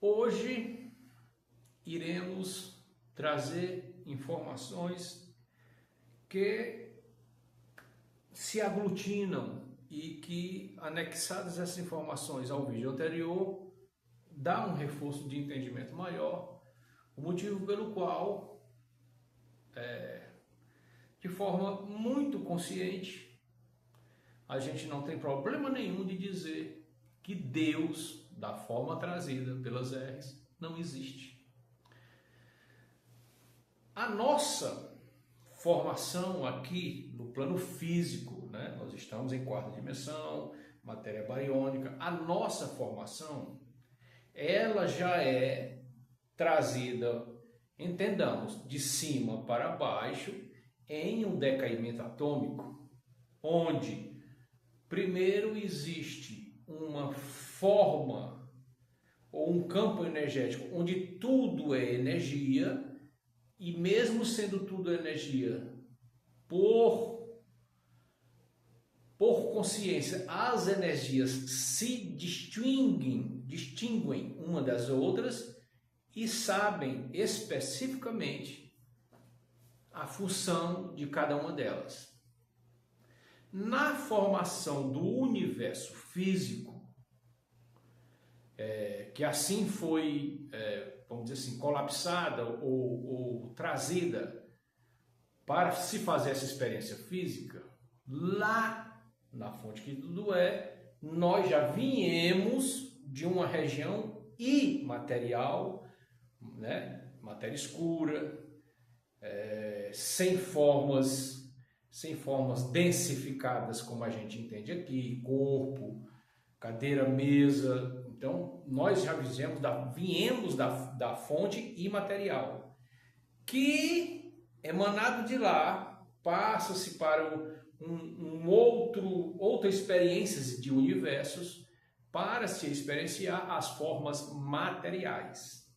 Hoje iremos trazer informações que se aglutinam e que, anexadas essas informações ao vídeo anterior, dá um reforço de entendimento maior, o motivo pelo qual, de forma muito consciente, a gente não tem problema nenhum de dizer que Deus, da forma trazida pelas R's, não existe. A nossa formação aqui no plano físico, né? Nós estamos em quarta dimensão, matéria bariônica, a nossa formação, ela já é trazida, entendamos, de cima para baixo, em um decaimento atômico, onde primeiro existe uma forma ou um campo energético onde tudo é energia, e mesmo sendo tudo energia, por consciência, as energias se distinguem uma das outras e sabem especificamente a função de cada uma delas. Na formação do universo físico, que assim foi, vamos dizer assim, colapsada ou trazida para se fazer essa experiência física, lá na fonte que tudo é, nós já viemos de uma região imaterial, né? Matéria escura, sem formas densificadas como a gente entende aqui, corpo, cadeira, mesa. Então, nós já viemos da fonte imaterial, que, emanado de lá, passa-se para outra experiência de universos, para se experienciar as formas materiais.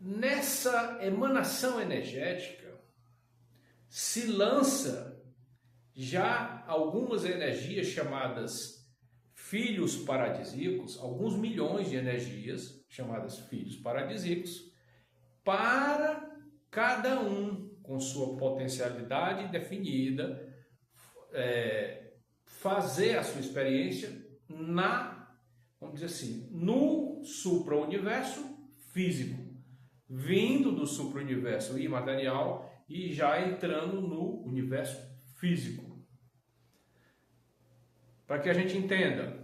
Nessa emanação energética, se lança já algumas energias chamadas filhos paradisíacos, alguns milhões de energias chamadas filhos paradisíacos, para cada um com sua potencialidade definida, fazer a sua experiência vamos dizer assim, no supra-universo físico, vindo do supra-universo imaterial e já entrando no universo físico. Para que a gente entenda,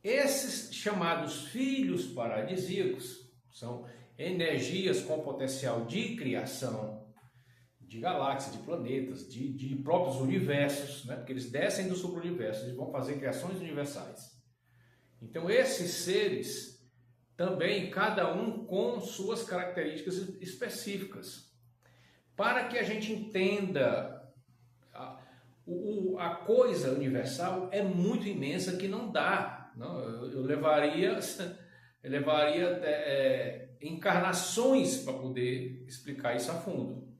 esses chamados filhos paradisíacos são energias com potencial de criação de galáxias, de planetas, de próprios universos, né? Porque eles descem do supra-universo, eles vão fazer criações universais. Então esses seres também, cada um com suas características específicas, para que a gente entenda a coisa universal é muito imensa, que não dá. Não, eu levaria encarnações para poder explicar isso a fundo.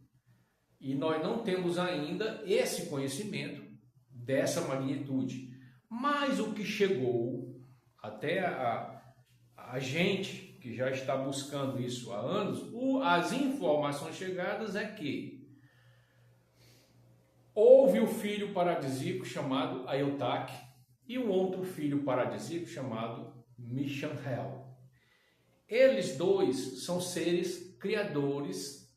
E nós não temos ainda esse conhecimento dessa magnitude. Mas o que chegou até a gente, que já está buscando isso há anos, as informações chegadas é que houve o filho paradisíaco chamado Ayotak e um outro filho paradisíaco chamado Mishanhel. Eles dois são seres criadores,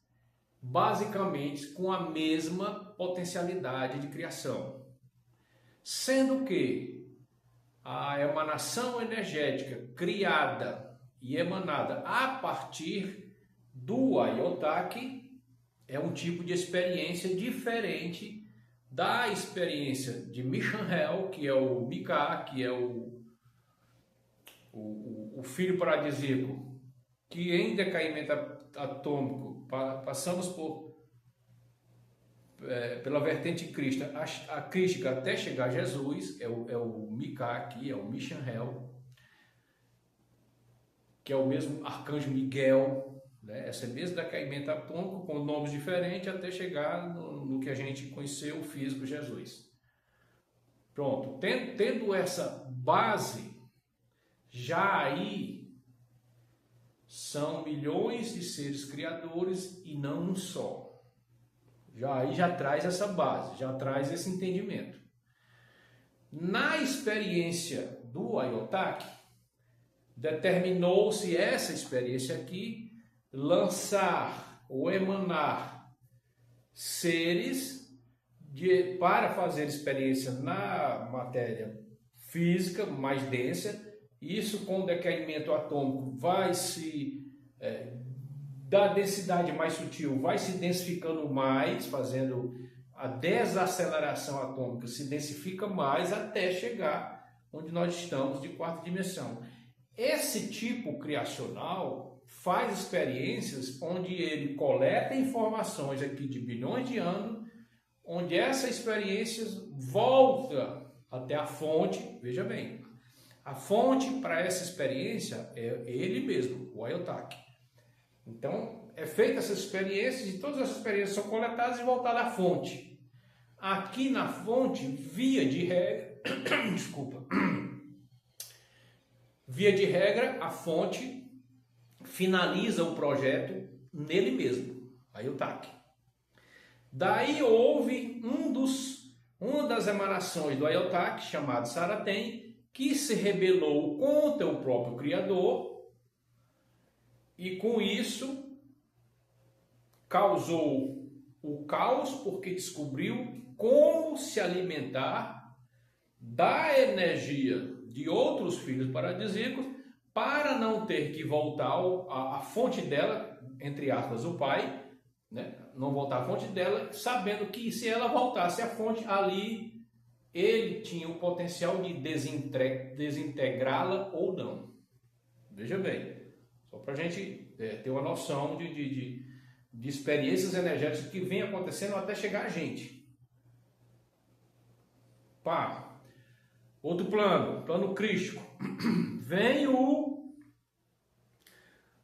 basicamente com a mesma potencialidade de criação. Sendo que a emanação energética criada e emanada a partir do Ayotak é um tipo de experiência diferente da experiência de Mishanhel, que é o Mika, que é o filho paradisíaco, que em decaimento atômico passamos pela vertente crística até chegar a Jesus, é o Mika aqui, é o Mishanhel, que é o mesmo arcanjo Miguel, né? Esse mesmo decaimento atômico com nomes diferentes até chegar no que a gente conheceu, o físico Jesus. Pronto, tendo essa base, Já aí são milhões de seres criadores e não um só. Já aí já traz essa base, já traz esse entendimento. Na experiência do Ayotake, determinou-se essa experiência aqui, lançar ou emanar seres para fazer experiência na matéria física mais densa. Isso, com o decaimento atômico, vai se da densidade mais sutil, vai se densificando mais, fazendo a desaceleração atômica, se densifica mais até chegar onde nós estamos de quarta dimensão. Esse tipo criacional faz experiências onde ele coleta informações aqui de bilhões de anos, onde essa experiência volta até a fonte. Veja bem, a fonte para essa experiência é ele mesmo, o Ayotake. Então, é feita essas experiências e todas essas experiências são coletadas e voltadas à fonte. Aqui na fonte, via de regra, desculpa, via de regra, a fonte finaliza o projeto nele mesmo, Ayotake. Daí houve uma das emanações do Ayotake, chamado Saraten, que se rebelou contra o próprio Criador e com isso causou o caos, porque descobriu como se alimentar da energia de outros filhos paradisíacos para não ter que voltar à fonte dela, entre aspas, o pai, né? Não voltar à fonte dela, sabendo que se ela voltasse à fonte, ali ele tinha o potencial de desintegrá-la ou não. Veja bem, só para a gente ter uma noção de experiências energéticas que vem acontecendo até chegar a gente. Pá, outro plano crístico. Vem o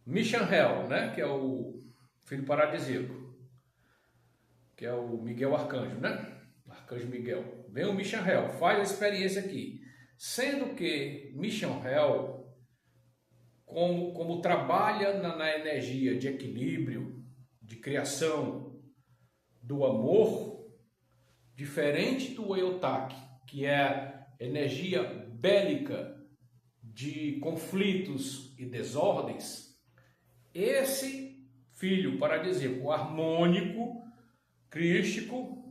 Michael, né, que é o filho paradisíaco, que é o Miguel Arcanjo, né? Arcanjo Miguel. Vem o Michael, faz a experiência aqui. Sendo que Michael, como trabalha na energia de equilíbrio, de criação, do amor, diferente do Ayotake, que é a energia bélica de conflitos e desordens, esse filho paradisíaco harmônico, crístico,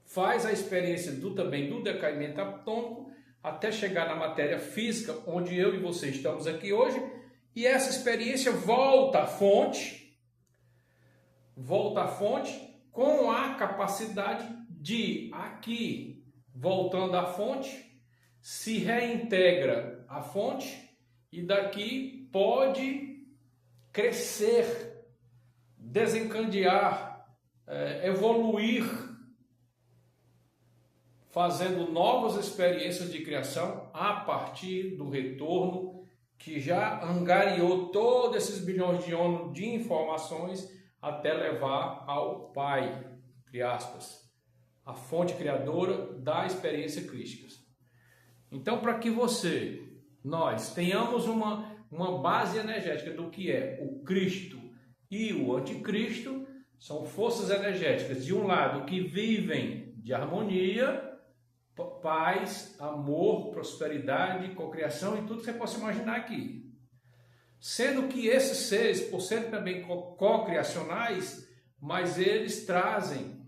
faz a experiência também do decaimento atômico até chegar na matéria física, onde eu e você estamos aqui hoje, e essa experiência volta à fonte com a capacidade de, aqui, voltando à fonte, se reintegra à fonte e daqui pode crescer, desencadear, evoluir, fazendo novas experiências de criação a partir do retorno que já angariou todos esses bilhões de anos de informações até levar ao Pai, entre aspas, a fonte criadora da experiência crística. Então, para que nós tenhamos uma base energética do que é o Cristo e o Anticristo, são forças energéticas, de um lado, que vivem de harmonia, paz, amor, prosperidade, cocriação e tudo que você possa imaginar aqui. Sendo que esses seres, por serem também cocriacionais, mas eles trazem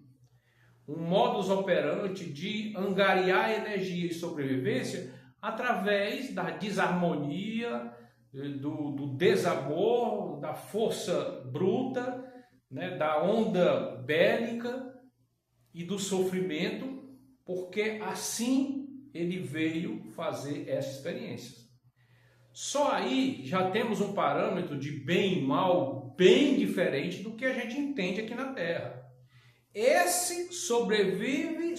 um modus operandi de angariar energia e sobrevivência através da desarmonia, do desamor, da força bruta, né, da onda bélica e do sofrimento, porque assim ele veio fazer essa experiência. Só aí já temos um parâmetro de bem e mal bem diferente do que a gente entende aqui na Terra. Esse sobrevive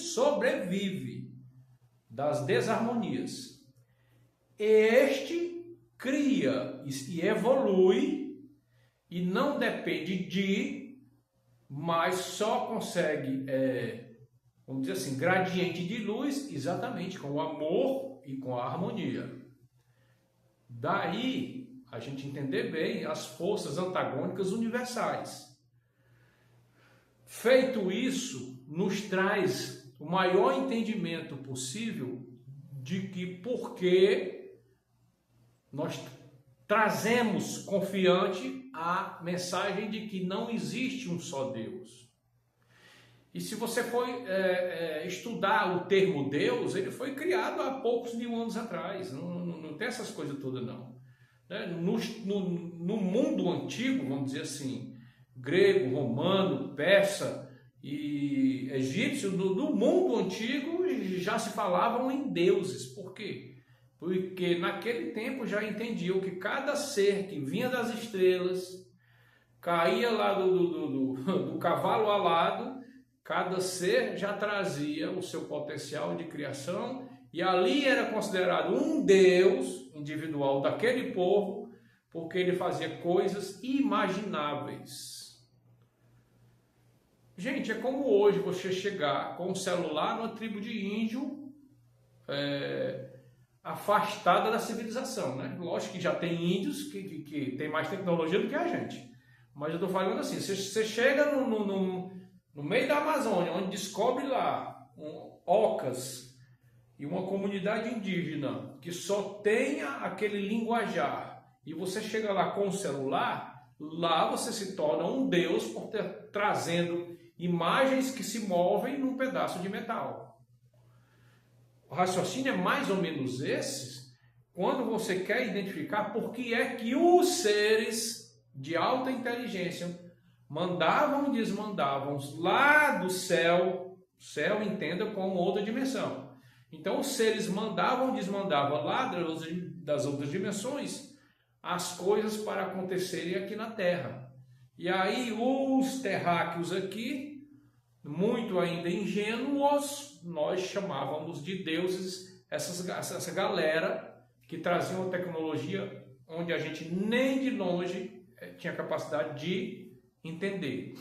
das desarmonias. Este cria e evolui e não depende mas só consegue, vamos dizer assim, gradiente de luz exatamente com o amor e com a harmonia. Daí a gente entender bem as forças antagônicas universais. Feito isso, nos traz o maior entendimento possível de que por que nós trazemos confiante a mensagem de que não existe um só Deus. E se você for estudar o termo Deus, ele foi criado há poucos mil anos atrás, não tem essas coisas todas não. No mundo antigo, vamos dizer assim, grego, romano, persa e egípcio, no mundo antigo já se falavam em deuses. Por quê? Porque naquele tempo já entendiam que cada ser que vinha das estrelas, caía lá do cavalo alado, cada ser já trazia o seu potencial de criação e ali era considerado um Deus individual daquele povo, porque ele fazia coisas imagináveis. Gente, é como hoje você chegar com um celular numa tribo de índio afastada da civilização, né? Lógico que já tem índios que tem mais tecnologia do que a gente. Mas eu estou falando assim, você chega no meio da Amazônia, onde descobre lá ocas e uma comunidade indígena que só tenha aquele linguajar, e você chega lá com o celular, lá você se torna um deus por ter trazendo imagens que se movem num pedaço de metal. O raciocínio é mais ou menos esse, quando você quer identificar por que é que os seres de alta inteligência mandavam e desmandavam lá do céu, entenda como outra dimensão. Então os seres mandavam e desmandavam lá das outras dimensões as coisas para acontecerem aqui na Terra. E aí os terráqueos aqui, muito ainda ingênuos, nós chamávamos de deuses essa galera que trazia uma tecnologia onde a gente nem de longe tinha capacidade de entender.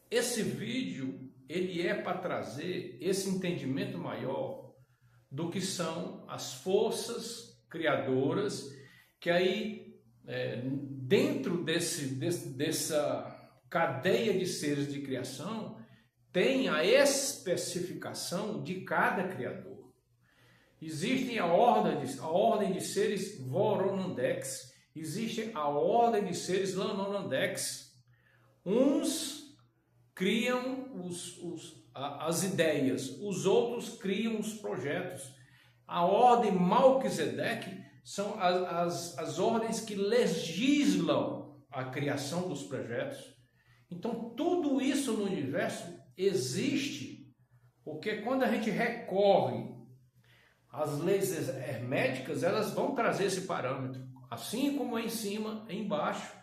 Esse vídeo, ele é para trazer esse entendimento maior do que são as forças criadoras, que aí dentro dessa cadeia de seres de criação tem a especificação de cada criador. Existem a ordem de seres Voronandex, existe a ordem de seres Lanonandex. Uns criam as ideias, os outros criam os projetos. A ordem Melquisedeque são as ordens que legislam a criação dos projetos. Então, tudo isso no universo existe, porque quando a gente recorre às leis herméticas, elas vão trazer esse parâmetro, assim como é em cima, é embaixo.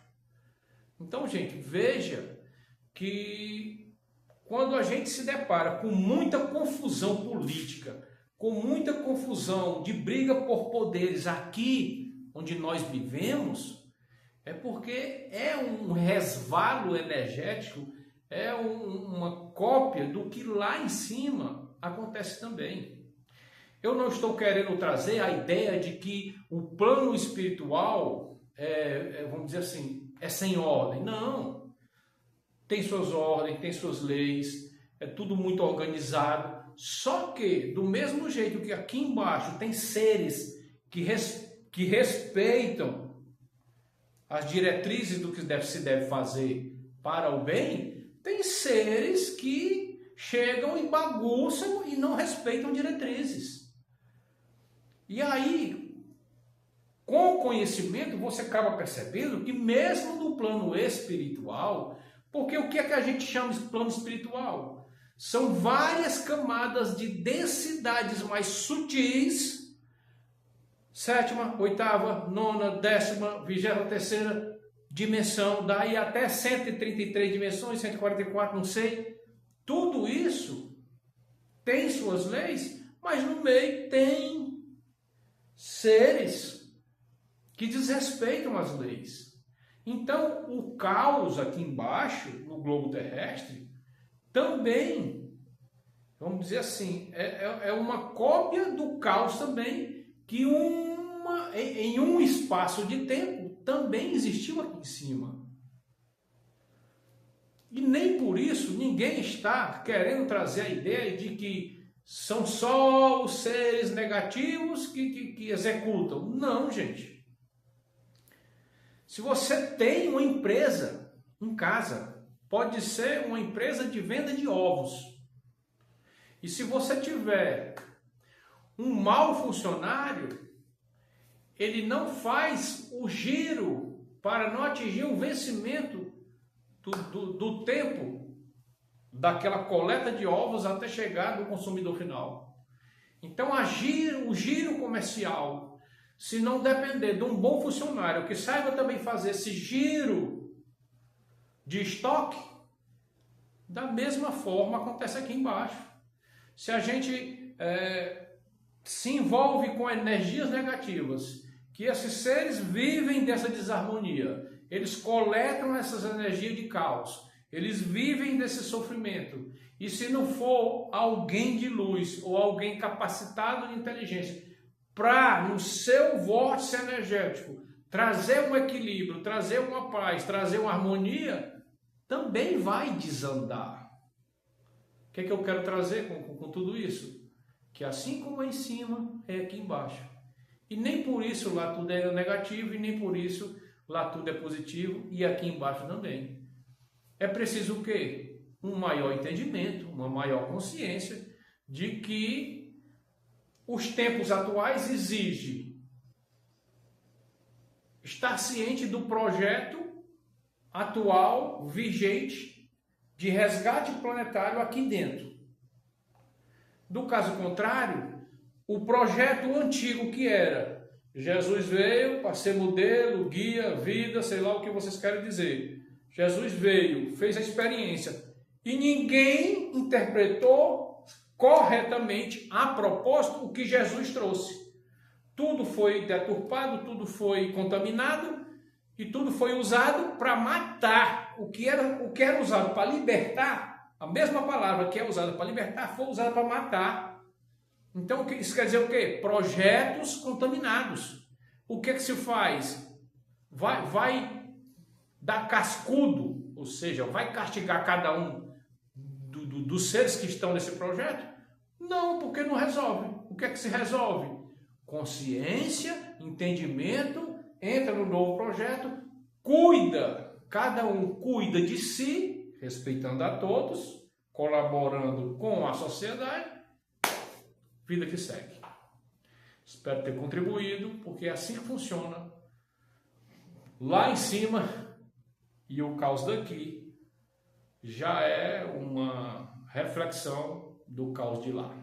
Então, gente, veja que quando a gente se depara com muita confusão política, com muita confusão de briga por poderes aqui onde nós vivemos, é porque é um resvalo energético, é uma cópia do que lá em cima acontece também. Eu não estou querendo trazer a ideia de que o plano espiritual, vamos dizer assim, é sem ordem. Não. Tem suas ordens, tem suas leis, é tudo muito organizado. Só que, do mesmo jeito que aqui embaixo tem seres que respeitam as diretrizes do que se deve fazer para o bem, tem seres que chegam e bagunçam e não respeitam diretrizes. E aí, com o conhecimento, você acaba percebendo que mesmo no plano espiritual, porque o que é que a gente chama de plano espiritual? São várias camadas de densidades mais sutis, 7ª, 8ª, 9ª, 10ª, 23ª dimensão, daí até 133 dimensões, 144, não sei. Tudo isso tem suas leis, mas no meio tem seres que desrespeitam as leis. Então, o caos aqui embaixo, no globo terrestre, também, vamos dizer assim, é uma cópia do caos também que uma em um espaço de tempo, também existiu aqui em cima. E nem por isso ninguém está querendo trazer a ideia de que são só os seres negativos que executam. Não, gente. Se você tem uma empresa em casa, pode ser uma empresa de venda de ovos. E se você tiver um mau funcionário, ele não faz o giro para não atingir o vencimento do tempo daquela coleta de ovos até chegar no consumidor final. Então, o giro comercial, se não depender de um bom funcionário que saiba também fazer esse giro de estoque, da mesma forma acontece aqui embaixo. Se a gente se envolve com energias negativas, que esses seres vivem dessa desarmonia, eles coletam essas energias de caos, eles vivem desse sofrimento. E se não for alguém de luz ou alguém capacitado de inteligência para, no seu vórtice energético, trazer um equilíbrio, trazer uma paz, trazer uma harmonia, também vai desandar. O que é que eu quero trazer com tudo isso? Que assim como é em cima, é aqui embaixo. E nem por isso lá tudo é negativo, e nem por isso lá tudo é positivo, e aqui embaixo também. É preciso o quê? Um maior entendimento, uma maior consciência de que os tempos atuais exigem estar ciente do projeto atual, vigente, de resgate planetário aqui dentro. Do caso contrário, o projeto antigo que era Jesus veio para ser modelo, guia, vida, sei lá o que vocês querem dizer. Jesus veio, fez a experiência e ninguém interpretou corretamente, a propósito, o que Jesus trouxe. Tudo foi deturpado, tudo foi contaminado e tudo foi usado para matar. O que era usado para libertar, a mesma palavra que é usada para libertar, foi usada para matar. Então, isso quer dizer o quê? Projetos contaminados. O que se faz? Vai dar cascudo, ou seja, vai castigar cada um dos seres que estão nesse projeto? Não, porque não resolve. O que se resolve? Consciência, entendimento, entra no novo projeto, cuida, cada um cuida de si, respeitando a todos, colaborando com a sociedade, vida que segue. Espero ter contribuído, porque é assim que funciona. Lá em cima, e o caos daqui, já é uma reflexão do caos de lá.